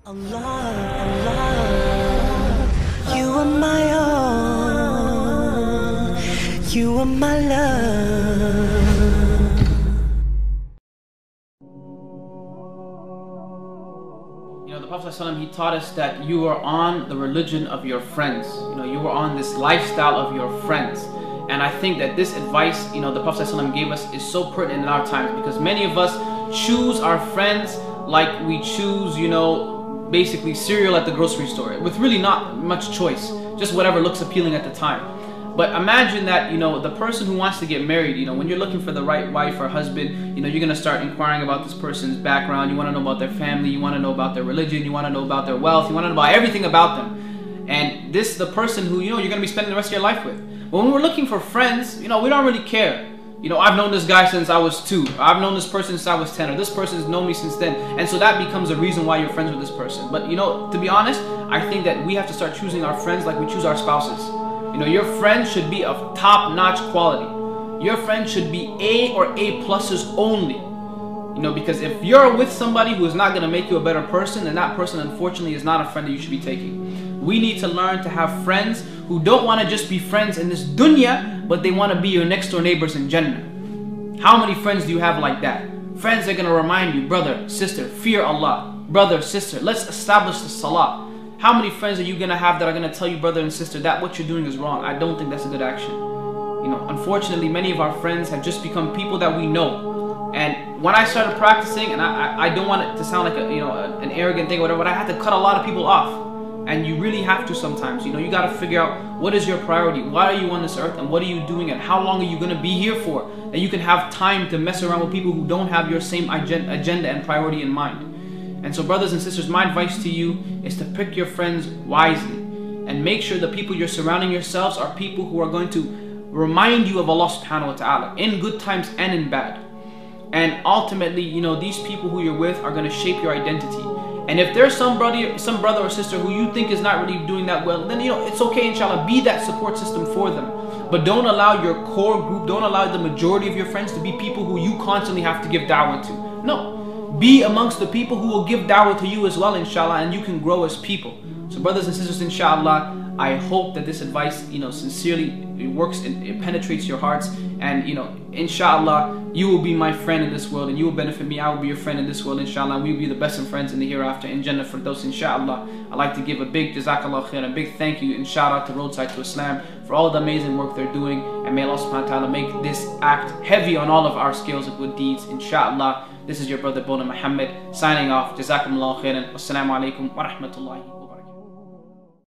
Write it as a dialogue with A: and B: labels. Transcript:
A: Allah, Allah, you are my all, you are my love.
B: The Prophet ﷺ, he taught us that you are on the religion of your friends. You are on this lifestyle of your friends. And I think that this advice, the Prophet ﷺ gave us is so pertinent in our times, because many of us choose our friends like we choose, basically cereal at the grocery store, with really not much choice, just whatever looks appealing at the time. But imagine that, the person who wants to get married, when you're looking for the right wife or husband, you're going to start inquiring about this person's background. You want to know about their family, you want to know about their religion, you want to know about their wealth, you want to know about everything about them. And this is the person who, you're going to be spending the rest of your life with. But when we're looking for friends, we don't really care. I've known this guy since I was 2. I've known this person since I was 10. Or this person's known me since then. And so that becomes a reason why you're friends with this person. But, to be honest, I think that we have to start choosing our friends like we choose our spouses. Your friend should be of top-notch quality. Your friend should be A or A pluses only. Because if you're with somebody who is not going to make you a better person, then that person, unfortunately, is not a friend that you should be taking. We need to learn to have friends who don't want to just be friends in this dunya, but they want to be your next door neighbors in Jannah. How many friends do you have like that? Friends that are going to remind you, brother, sister, fear Allah. Brother, sister, let's establish the salah. How many friends are you going to have that are going to tell you, brother and sister, that what you're doing is wrong? I don't think that's a good action. Unfortunately, many of our friends have just become people that we know. And when I started practicing, and I don't want it to sound like an arrogant thing or whatever, but I had to cut a lot of people off. And you really have to sometimes. You got to figure out what is your priority. Why are you on this earth, and what are you doing, and how long are you going to be here for? That you can have time to mess around with people who don't have your same agenda and priority in mind. And so, brothers and sisters, my advice to you is to pick your friends wisely and make sure the people you're surrounding yourselves are people who are going to remind you of Allah subhanahu wa ta'ala in good times and in bad. And ultimately, these people who you're with are going to shape your identity. And if there's some brother or sister who you think is not really doing that well, then it's okay, inshallah, be that support system for them. But don't allow your core group, don't allow the majority of your friends to be people who you constantly have to give da'wah to. No. Be amongst the people who will give da'wah to you as well, inshallah, and you can grow as people. So brothers and sisters, inshallah, I hope that this advice, sincerely, it works and it penetrates your hearts. And, inshallah, you will be my friend in this world, and you will benefit me. I will be your friend in this world, inshallah, and we will be the best of friends in the hereafter, in Jannah Firdaus, inshallah. I'd like to give a big jazakallah khair, a big thank you and shout out to Roadside to Islam for all the amazing work they're doing. And may Allah subhanahu wa ta'ala make this act heavy on all of our scales of good deeds, inshallah. This is your brother Boonaa Mohammed signing off. Jazakumullah khairan. Wassalamu alaikum wa rahmatullahi wa barakatuh.